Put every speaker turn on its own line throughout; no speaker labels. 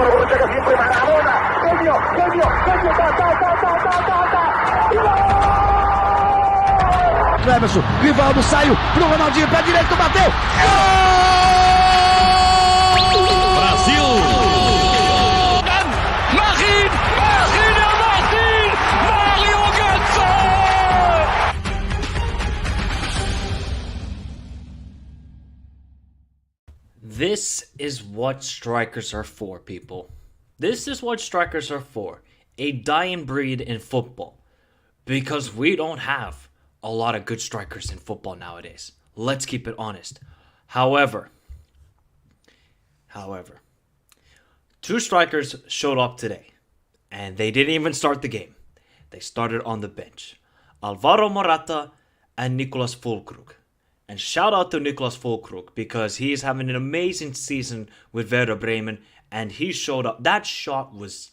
por favor, llega siempre Maradona. Genio, genio, genio, ta, ta, ta, ta, ta, ta, ta. E gol!
Emerson, Rivaldo saiu pro Ronaldinho, pé direito, bateu.
Brasil! Marin! Mario Götze!
This is what strikers are for, people. This is what strikers are for. A dying breed in football. Because we don't have a lot of good strikers in football nowadays. Let's keep it honest. However, two strikers showed up today. And they didn't even start the game. They started on the bench. Alvaro Morata and Nicolas FULLKRUG. And shout out to Nicolas FULLKRUG because he's having an amazing season with Werder Bremen. And he showed up. That shot was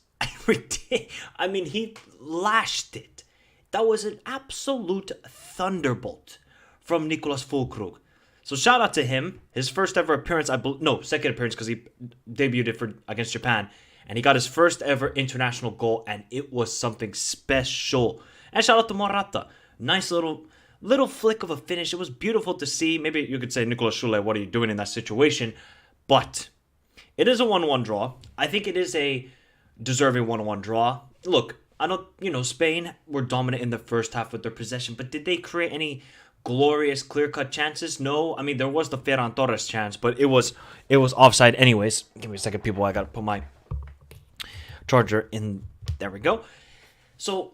ridiculous. I mean, he lashed it. That was an absolute thunderbolt from Nicolas FULLKRUG. So shout out to him. His first ever appearance, second appearance because he debuted against Japan. And he got his first ever international goal, and it was something special. And shout out to Morata. Nice little flick of a finish. It was beautiful to see. Maybe you could say, Nicolas Schule, what are you doing in that situation? But it is a 1-1 draw. I think it is a deserving 1-1 draw. Look, I don't, Spain were dominant in the first half with their possession, but did they create any glorious clear-cut chances? No. I mean, there was the Ferran Torres chance, but it was offside anyways. Give me a second, people. I got to put my charger in. There we go. So,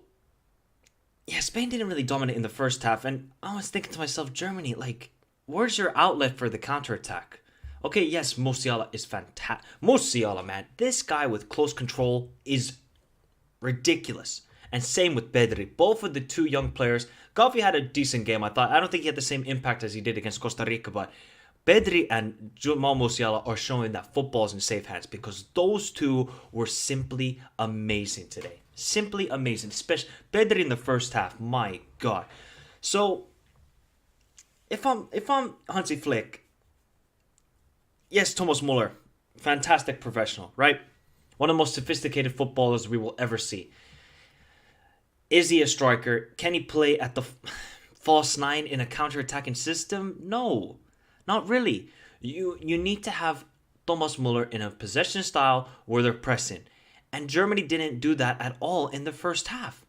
yeah, Spain didn't really dominate in the first half, and I was thinking to myself, Germany, where's your outlet for the counterattack? Okay, yes, Musiala is fantastic. Musiala, man, this guy with close control is ridiculous. And same with Pedri. Both of the two young players. Gavi had a decent game, I thought. I don't think he had the same impact as he did against Costa Rica, but Pedri and Jamal Musiala are showing that football's in safe hands because those two were simply amazing today. Simply amazing. Especially Pedri in the first half. My God. So, if I'm Hansi Flick, yes, Thomas Muller, fantastic professional, right? One of the most sophisticated footballers we will ever see. Is he a striker? Can he play at the false nine in a counter-attacking system? No, not really. You need to have Thomas Muller in a possession style where they're pressing. And Germany didn't do that at all in the first half.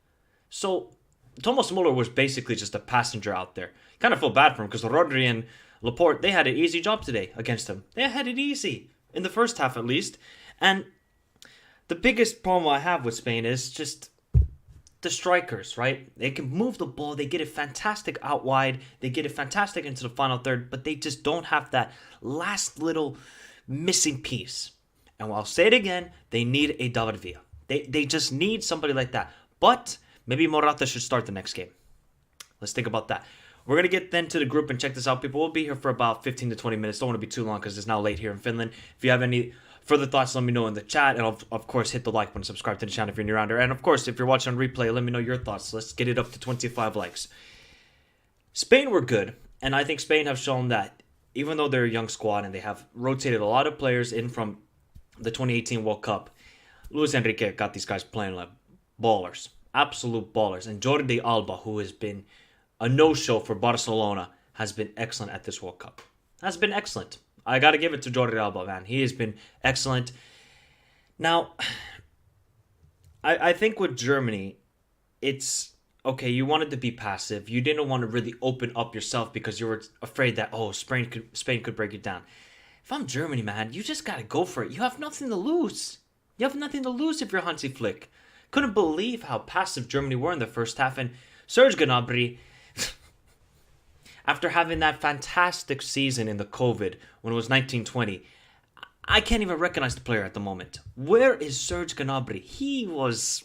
So Thomas Muller was basically just a passenger out there. Kind of feel bad for him because Rodri and Laporte, they had an easy job today against him. They had it easy, in the first half at least. And the biggest problem I have with Spain is just the strikers, right? They can move the ball, they get it fantastic out wide, they get it fantastic into the final third, but they just don't have that last little missing piece. And I'll say it again, they need a David Villa. They just need somebody like that. But maybe Morata should start the next game. Let's think about that. We're going to get then to the group and check this out, people. We'll be here for about 15 to 20 minutes. Don't want to be too long because it's now late here in Finland. If you have any further thoughts, let me know in the chat. And of course, hit the like button, subscribe to the channel if you're new around here. And of course, if you're watching on replay, let me know your thoughts. Let's get it up to 25 likes. Spain were good. And I think Spain have shown that even though they're a young squad and they have rotated a lot of players in from the 2018 World Cup, Luis Enrique got these guys playing like ballers. Absolute ballers. And Jordi Alba, who has been a no-show for Barcelona, has been excellent at this World Cup. Has been excellent. I got to give it to Jordi Alba, man. He has been excellent. Now, I think with Germany, it's, okay, you wanted to be passive. You didn't want to really open up yourself because you were afraid that, Spain could break it down. If I'm Germany, man, you just got to go for it. You have nothing to lose. You have nothing to lose if you're Hansi Flick. Couldn't believe how passive Germany were in the first half. And Serge Gnabry, after having that fantastic season in the COVID when it was 1920, I can't even recognize the player at the moment. Where is Serge Gnabry? He was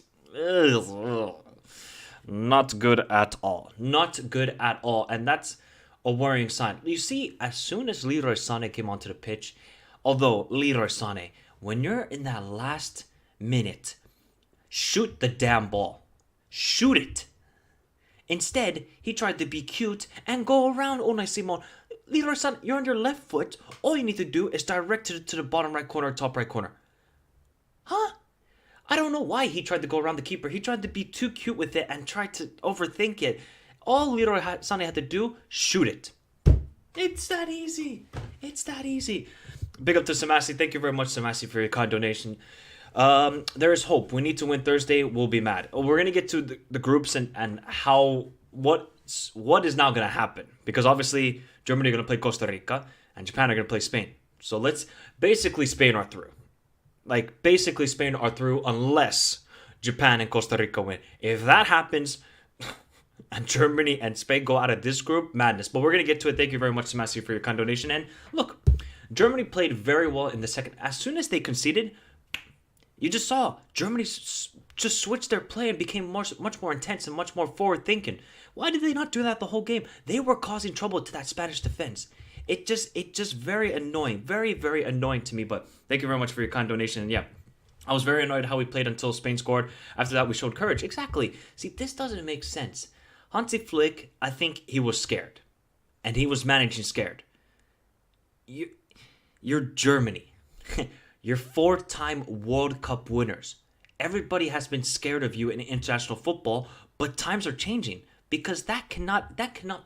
not good at all. Not good at all. And that's a worrying sign. You see, as soon as Leroy Sané came onto the pitch, although Leroy Sané, when you're in that last minute, shoot the damn ball. Shoot it. Instead, he tried to be cute and go around Unai Simon. Leroy Sané, you're on your left foot. All you need to do is direct it to the bottom right corner, top right corner. Huh? I don't know why he tried to go around the keeper. He tried to be too cute with it and tried to overthink it. All Leroy Sané had to do, shoot it. It's that easy. It's that easy. Big up to Samasi. Thank you very much, Samasi, for your kind donation. There is hope. We need to win Thursday. We'll be mad. We're going to get to the groups and what is now going to happen. Because obviously, Germany are going to play Costa Rica and Japan are going to play Spain. So basically Spain are through. Basically Spain are through unless Japan and Costa Rica win. If that happens, and Germany and Spain go out of this group, madness. But we're going to get to it. Thank you very much, Samasi, for your kind donation. And look, Germany played very well in the second. As soon as they conceded, you just saw Germany just switched their play and became much more intense and much more forward thinking. Why did they not do that the whole game? They were causing trouble to that Spanish defense. It just very annoying, very, very annoying to me. But thank you very much for your kind donation. And yeah, I was very annoyed how we played until Spain scored. After that, we showed courage. Exactly. See, this doesn't make sense. Hansi Flick, I think he was scared. And he was managing scared. You're Germany. You're 4-time World Cup winners. Everybody has been scared of you in international football, but times are changing. Because that cannot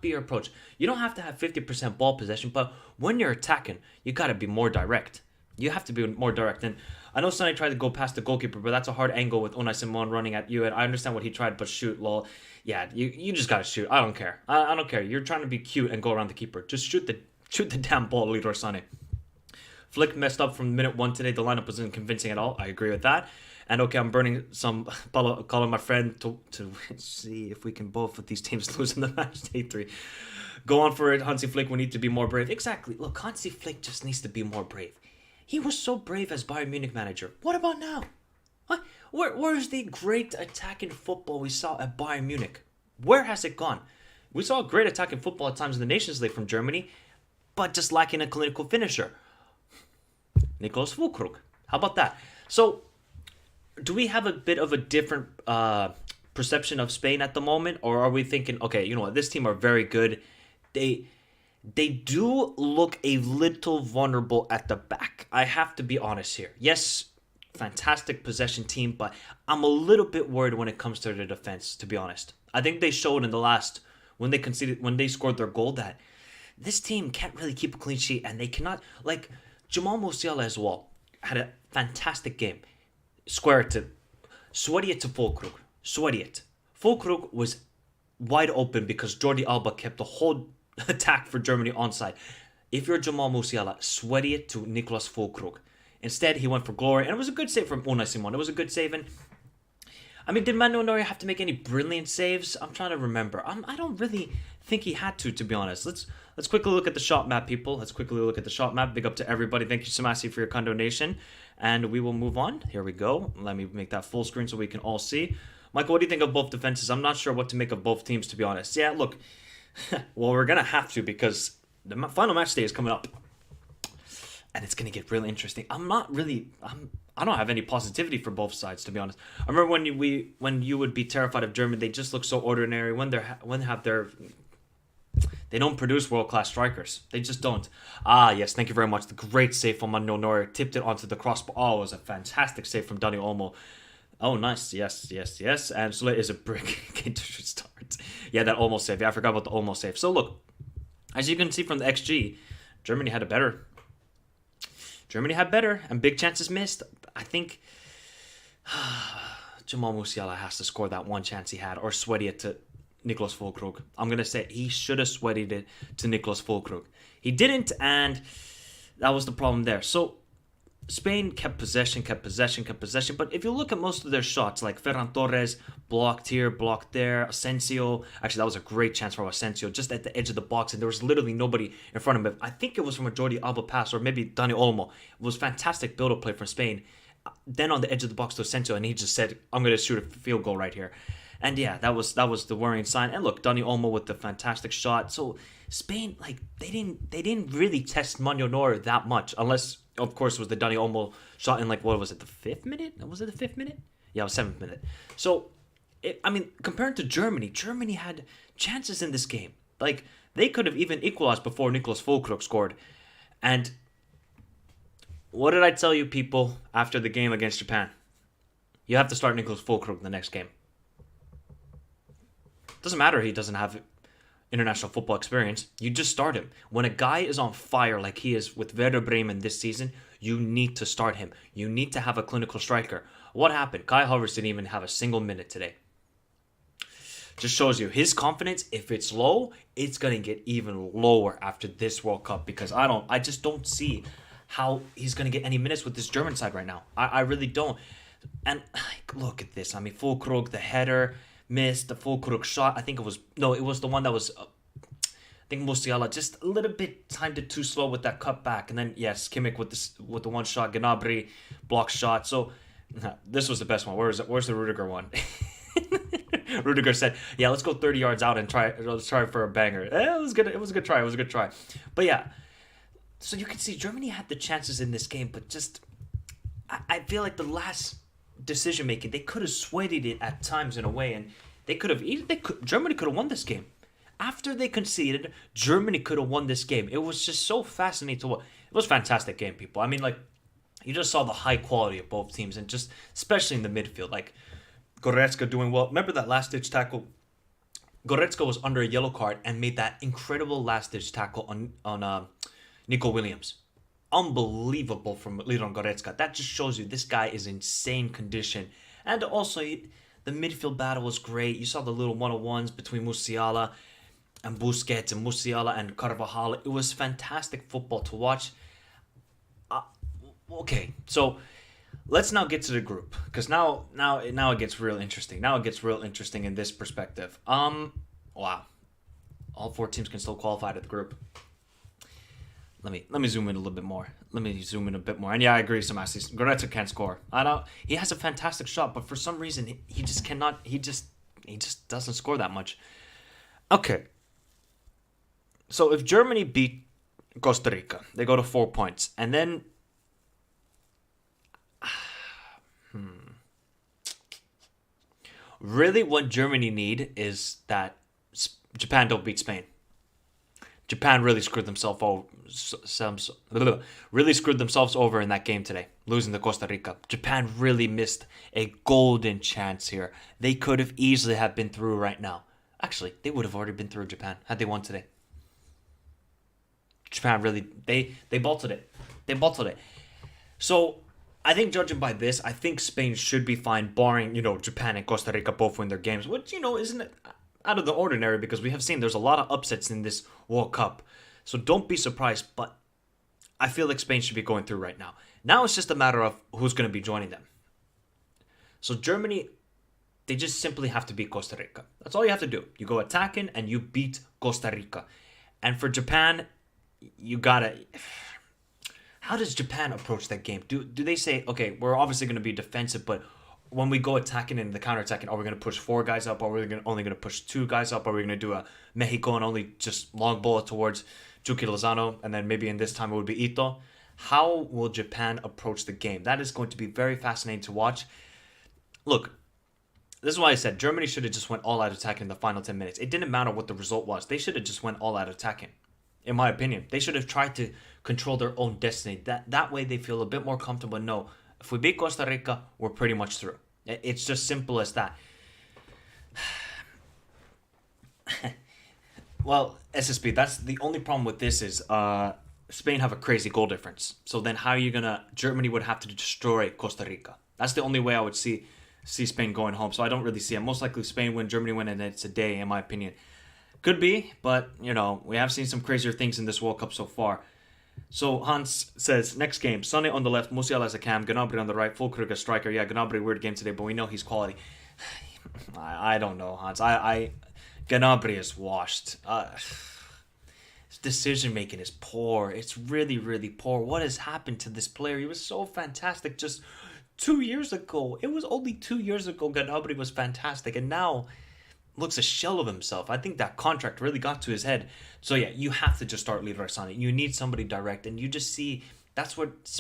be your approach. You don't have to have 50% ball possession, but when you're attacking, you got to be more direct. You have to be more direct. And I know Sonny tried to go past the goalkeeper, but that's a hard angle with Unai Simon running at you. And I understand what he tried, but shoot, lol. Yeah, you just got to shoot. I don't care. I don't care. You're trying to be cute and go around the keeper. Just shoot the damn ball, Leroy Sané. Flick messed up from minute 1 today. The lineup wasn't convincing at all. I agree with that. And okay, I'm burning some, calling my friend to see if we can both of these teams lose in the match day 3. Go on for it, Hansi Flick. We need to be more brave. Exactly. Look, Hansi Flick just needs to be more brave. He was so brave as Bayern Munich manager. What about now? What? Where's the great attacking football we saw at Bayern Munich? Where has it gone? We saw great attacking football at times in the Nations League from Germany, but just lacking a clinical finisher. Niklas Füllkrug. How about that? So, do we have a bit of a different perception of Spain at the moment? Or are we thinking, okay, you know what, this team are very good. They do look a little vulnerable at the back. I have to be honest here. Yes, fantastic possession team, but I'm a little bit worried when it comes to their defense, to be honest. I think they showed in the last, when they scored their goal, that this team can't really keep a clean sheet, and they cannot, Jamal Musiala as well had a fantastic game. Swear it to Füllkrug. Swear it. Füllkrug was wide open because Jordi Alba kept the whole attack for Germany onside. If you're Jamal Musiala, swear it to Niklas Füllkrug. Instead, he went for glory, and it was a good save from Unai Simon. It was a good save, and did Manuel Neuer have to make any brilliant saves? I'm trying to remember. I don't really think he had to be honest. Let's quickly look at the shot map, people. Let's quickly look at the shot map. Big up to everybody. Thank you, Samasi, for your kind donation. And we will move on. Here we go. Let me make that full screen so we can all see. Michael, what do you think of both defenses? I'm not sure what to make of both teams, to be honest. Yeah, look. Well, we're going to have to because the final match day is coming up. And it's going to get really interesting. I don't have any positivity for both sides, to be honest. I remember when you would be terrified of Germany, they just look so ordinary. They don't produce world-class strikers. They just don't. Ah, yes, thank you very much. The great save from Manuel Neuer. Tipped it onto the crossbar. Oh, it was a fantastic save from Dani Olmo. Oh, nice. Yes. And Sule is a brick. Game should start. Yeah, that Olmo save. Yeah, I forgot about the Olmo save. So, look, as you can see from the XG, Germany had better, and big chances missed. I think Jamal Musiala has to score that one chance he had, or sweaty it to Niklas Füllkrug. I'm going to say he should have sweated it to Niklas Füllkrug. He didn't, and that was the problem there. So, Spain kept possession, but if you look at most of their shots, like Ferran Torres, blocked here, blocked there, Asensio, actually that was a great chance for Asensio, just at the edge of the box, and there was literally nobody in front of him. I think it was from a Jordi Alba pass, or maybe Dani Olmo. It was fantastic build-up play from Spain. Then on the edge of the box to Asensio, and he just said, I'm going to shoot a field goal right here. And yeah, that was the worrying sign. And look, Dani Olmo with the fantastic shot. So Spain, they didn't really test Manuel Neuer that much, unless, of course, it was the Dani Olmo shot in, what was it, the 5th minute? Was it the 5th minute? Yeah, it was 7th minute. So, compared to Germany had chances in this game. They could have even equalized before Niklas Füllkrug scored. And what did I tell you, people, after the game against Japan? You have to start Niklas Füllkrug the next game. Doesn't matter he doesn't have international football experience. You just start him. When a guy is on fire like he is with Werder Bremen this season, you need to start him. You need to have a clinical striker. What happened? Kai Havertz didn't even have a single minute today. Just shows you his confidence. If it's low, it's gonna get even lower after this World Cup because I just don't see how he's gonna get any minutes with this German side right now. I really don't. And look at this. I mean, Füllkrug, the header missed, the Füllkrug shot. It was the one that was. I think Musiala just a little bit timed it too slow with that cut back, and then yes, Kimmich with the one shot, Gnabry block shot. So this was the best one. Where's the Rudiger one? Rudiger said, "Yeah, let's go 30 yards out and let's try for a banger." It was good. It was a good try. But yeah, so you can see Germany had the chances in this game, but just I feel like the last decision making, they could have sweated it at times in a way, and Germany could have won this game. After they conceded, Germany could have won this game. It was just so fascinating to watch. It was a fantastic game, people. I mean, like, you just saw the high quality of both teams, and just especially in the midfield, like Goretzka doing well. Remember that last-ditch tackle? Goretzka was under a yellow card and made that incredible last-ditch tackle on Nico Williams. Unbelievable from Liron Goretzka. That just shows you this guy is in insane condition. And also, the midfield battle was great. You saw the little one-on-ones between Musiala and Busquets and Musiala and Carvajal. It was fantastic football to watch. Okay, so let's now get to the group, because now it gets real interesting. Now it gets real interesting in this perspective. Wow, all 4 teams can still qualify to the group. Let me zoom in a little bit more. And yeah, I agree, Samasi. Goretzka can't score. He has a fantastic shot, but for some reason he just cannot. He just doesn't score that much. Okay. So if Germany beat Costa Rica, they go to 4 points, and then really what Germany need is that Japan don't beat Spain. Japan really screwed themselves over in that game today, losing to Costa Rica. Japan really missed a golden chance here. They could have easily have been through right now. Actually, they would have already been through Japan had they won today. Japan really, they bolted it. So I think judging by this, I think Spain should be fine, barring, Japan and Costa Rica both win their games, which, isn't it out of the ordinary, because we have seen there's a lot of upsets in this World Cup. So don't be surprised, but I feel like Spain should be going through right now. Now it's just a matter of who's going to be joining them. So Germany, they just simply have to beat Costa Rica. That's all you have to do. You go attacking and you beat Costa Rica. And for Japan, you gotta... How does Japan approach that game? Do they say, okay, we're obviously going to be defensive, but when we go attacking and the counter-attacking, are we going to push 4 guys up? Are we only going to push 2 guys up? Are we going to do a Mexico and only just long ball towards Juki Lozano, and then maybe in this time it would be Ito? How will Japan approach the game? That is going to be very fascinating to watch. Look, this is why I said Germany should have just went all-out attacking in the final 10 minutes. It didn't matter what the result was. They should have just went all-out attacking, in my opinion. They should have tried to control their own destiny. That way they feel a bit more comfortable. No, if we beat Costa Rica, we're pretty much through. It's just simple as that. Well, SSB, that's the only problem with this is Spain have a crazy goal difference. So then how are you going to... Germany would have to destroy Costa Rica. That's the only way I would see Spain going home. So I don't really see it. Most likely Spain win, Germany win, and it's a day, in my opinion. Could be, but, we have seen some crazier things in this World Cup so far. So Hans says, next game, Sonny on the left, Musiala as a cam, Gnabry on the right, Füllkrug as striker. Yeah, Gnabry, weird game today, but we know he's quality. I don't know, Hans. Gnabry is washed. His decision-making is poor. It's really, really poor. What has happened to this player? He was so fantastic just 2 years ago. It was only 2 years ago Gnabry was fantastic, and now looks a shell of himself. I think that contract really got to his head. So yeah, you have to just start Leroy Sané. You need somebody direct, and you just see that's what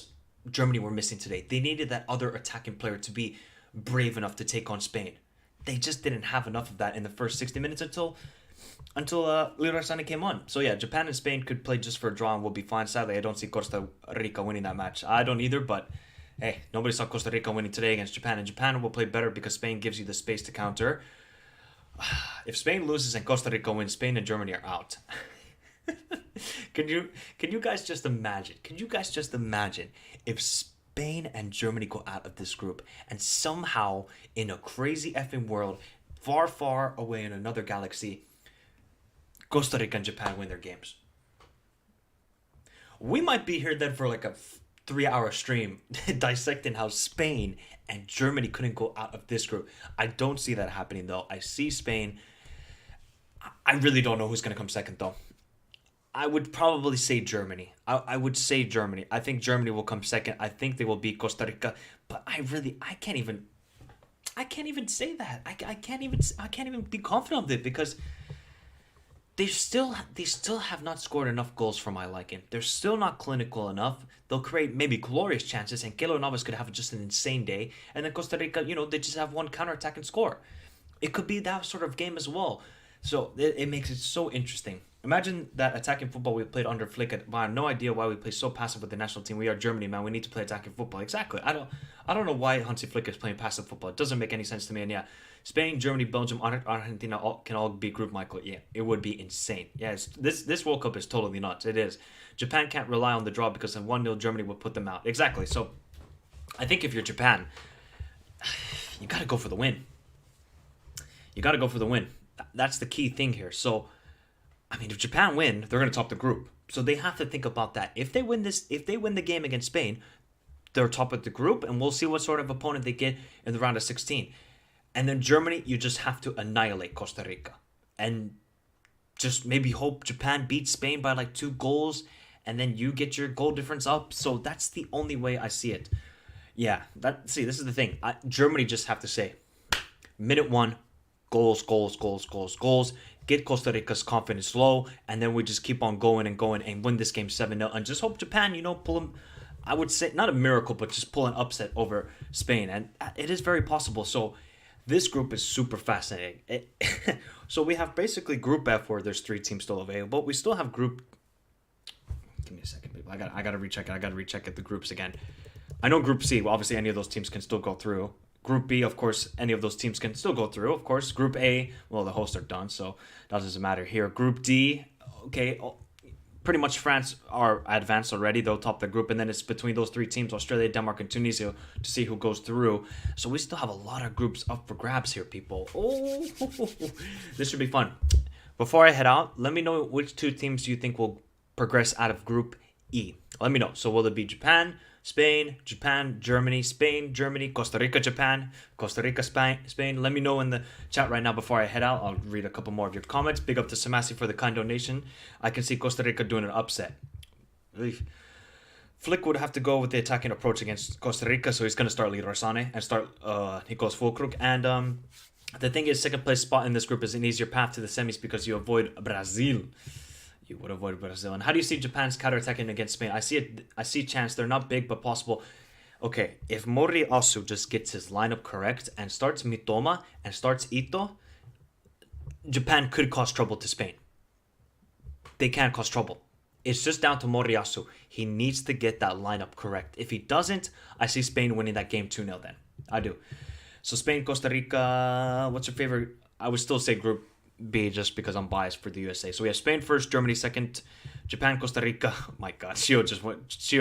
Germany were missing today. They needed that other attacking player to be brave enough to take on Spain. They just didn't have enough of that in the first 60 minutes until Leroy Sané came on. So yeah, Japan and Spain could play just for a draw and we'll be fine. Sadly, I don't see Costa Rica winning that match. I don't either, but hey, nobody saw Costa Rica winning today against Japan, and Japan will play better because Spain gives you the space to counter. If Spain loses and Costa Rica wins, Spain and Germany are out. Can you guys just imagine? Can you guys just imagine if Spain and Germany go out of this group and somehow in a crazy effing world, far, far away in another galaxy, Costa Rica and Japan win their games? We might be here then for like a 3-hour stream dissecting how Spain and Germany couldn't go out of this group. I don't see that happening though. I see Spain. I really don't know who's going to come second though. I would probably say Germany. I would say Germany. I think Germany will come second. I think they will beat Costa Rica, but I can't even say that. I can't even be confident of it because they still have not scored enough goals for my liking. They're still not clinical enough. They'll create maybe glorious chances, and Keylor Navas could have just an insane day. And then Costa Rica, they just have one counterattack and score. It could be that sort of game as well. So it makes it so interesting. Imagine that attacking football we played under Flick. I have no idea why we play so passive with the national team. We are Germany, man. We need to play attacking football. Exactly. I don't know why Hansi Flick is playing passive football. It doesn't make any sense to me. And yeah, Spain, Germany, Belgium, Argentina can all be group, Michael. Yeah, it would be insane. Yes, this World Cup is totally nuts. It is. Japan can't rely on the draw because a 1-0 Germany will put them out. Exactly. So I think if you're Japan, you got to go for the win. You got to go for the win. That's the key thing here. So, I mean, if Japan win, they're going to top the group. So they have to think about that. If they win the game against Spain, they're top of the group, and we'll see what sort of opponent they get in the round of 16. And then Germany, you just have to annihilate Costa Rica. And just maybe hope Japan beats Spain by like 2 goals, and then you get your goal difference up. So that's the only way I see it. Yeah, this is the thing. Germany just have to say, minute 1, goals. Get Costa Rica's confidence low, and then we just keep on going and win this game 7-0. And just hope Japan, pull them. I would say not a miracle, but just pull an upset over Spain. And it is very possible. So this group is super fascinating. So we have basically Group F where there's 3 teams still available. We still have Group. Give me a second, people. I gotta recheck it. I gotta recheck it. The groups again. I know Group C. Well, obviously, any of those teams can still go through. Group B, of course, any of those teams can still go through. Of course, Group A, well, the hosts are done, so that doesn't matter here. Group D, okay, pretty much France are advanced already. They'll top the group, and then it's between those 3 teams, Australia, Denmark, and Tunisia, to see who goes through. So we still have a lot of groups up for grabs here, people. Oh, this should be fun. Before I head out, let me know which 2 teams you think will progress out of Group E. Let me know. So will it be Japan, Spain, Germany, Spain, Germany, Costa Rica, Japan, Costa Rica, Spain. Let me know in the chat right now before I head out. I'll read a couple more of your comments. Big up to Samasi for the kind donation. I can see Costa Rica doing an upset. Flick would have to go with the attacking approach against Costa Rica, so he's going to start Leroy Sané and start Nicolas FULLKRUG. And the thing is, second place spot in this group is an easier path to the semis because you avoid Brazil. You would avoid Brazil. And how do you see Japan's counterattacking against Spain? I see chance. They're not big, but possible. Okay, if Moriyasu just gets his lineup correct and starts Mitoma and starts Ito, Japan could cause trouble to Spain. They can cause trouble. It's just down to Moriyasu. He needs to get that lineup correct. If he doesn't, I see Spain winning that game 2-0 then. I do. So Spain, Costa Rica, what's your favorite? I would still say Group B just because I'm biased for the USA. So we have Spain first, Germany second, Japan, Costa Rica. Oh my God, Shio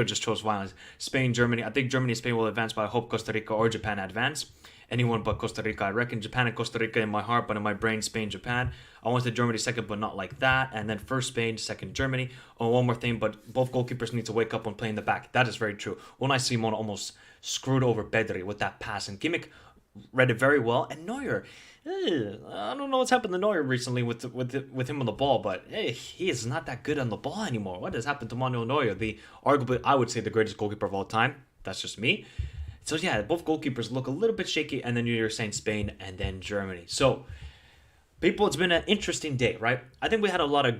just chose violence. Spain, Germany. I think Germany and Spain will advance, but I hope Costa Rica or Japan advance. Anyone but Costa Rica. I reckon Japan and Costa Rica in my heart, but in my brain, Spain, Japan. I wanted Germany second, but not like that. And then first Spain, second Germany. Oh, one more thing, but both goalkeepers need to wake up when playing the back. That is very true. Unai Simon almost screwed over Bedri with that pass, and Kimmich read it very well. And Neuer, I don't know what's happened to Neuer recently with him on the ball, but hey, he is not that good on the ball anymore. What has happened to Manuel Neuer, the arguably, I would say, the greatest goalkeeper of all time? That's just me. So yeah, both goalkeepers look a little bit shaky, and then you're saying Spain and then Germany. So, people, it's been an interesting day, right? I think we had a lot of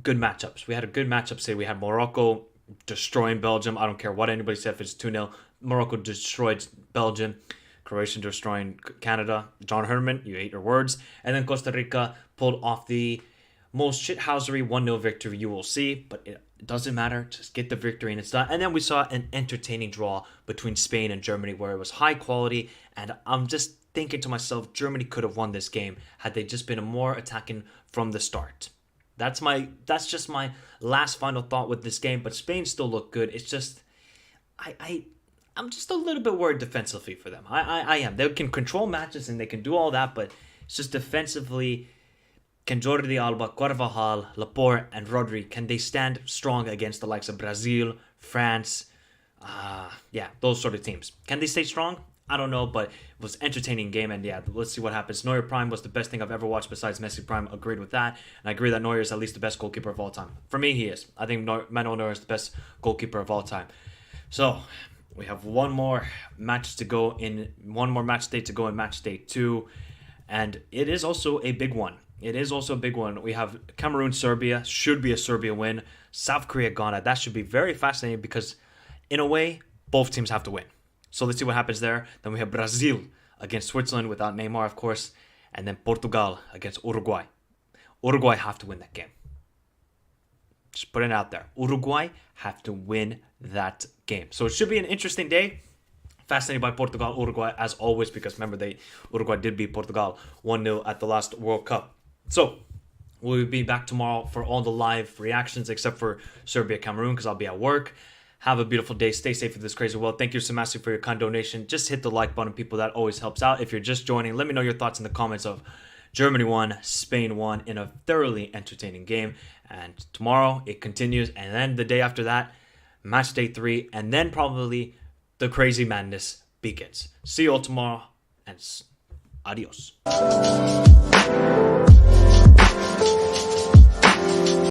good matchups. We had a good matchup. Say we had Morocco destroying Belgium. I don't care what anybody said if it's 2-0. Morocco destroyed Belgium. Croatia destroying Canada. John Herman, you ate your words. And then Costa Rica pulled off the most shithousery 1-0 victory you will see, but it doesn't matter. Just get the victory and it's done. And then we saw an entertaining draw between Spain and Germany where it was high quality, and I'm just thinking to myself, Germany could have won this game had they just been more attacking from the start. That's just my last final thought with this game, but Spain still looked good. It's just I'm just a little bit worried defensively for them. I am. They can control matches and they can do all that, but it's just defensively. Can Jordi Alba, Carvajal, Laporte, and Rodri, can they stand strong against the likes of Brazil, France? Those sort of teams. Can they stay strong? I don't know, but it was an entertaining game, and yeah, let's see what happens. Neuer Prime was the best thing I've ever watched besides Messi Prime. Agreed with that, and I agree that Neuer is at least the best goalkeeper of all time. For me, he is. I think Manuel Neuer is the best goalkeeper of all time. So, we have one more match day to go in match day 2, and it is also a big one. We have Cameroon-Serbia, should be a Serbia win. South Korea-Ghana, that should be very fascinating because, in a way, both teams have to win. So let's see what happens there. Then we have Brazil against Switzerland without Neymar, of course. And then Portugal against Uruguay. Uruguay have to win that game. Just putting it out there. Uruguay have to win that game. So it should be an interesting day. Fascinated by Portugal, Uruguay, as always, because remember, Uruguay did beat Portugal 1-0 at the last World Cup. So we'll be back tomorrow for all the live reactions, except for Serbia-Cameroon, because I'll be at work. Have a beautiful day. Stay safe in this crazy world. Thank you so much for your kind donation. Just hit the like button, people. That always helps out. If you're just joining, let me know your thoughts in the comments of Germany won, Spain won in a thoroughly entertaining game. And tomorrow it continues. And then the day after that, match day 3. And then probably the crazy madness begins. See you all tomorrow. And adios.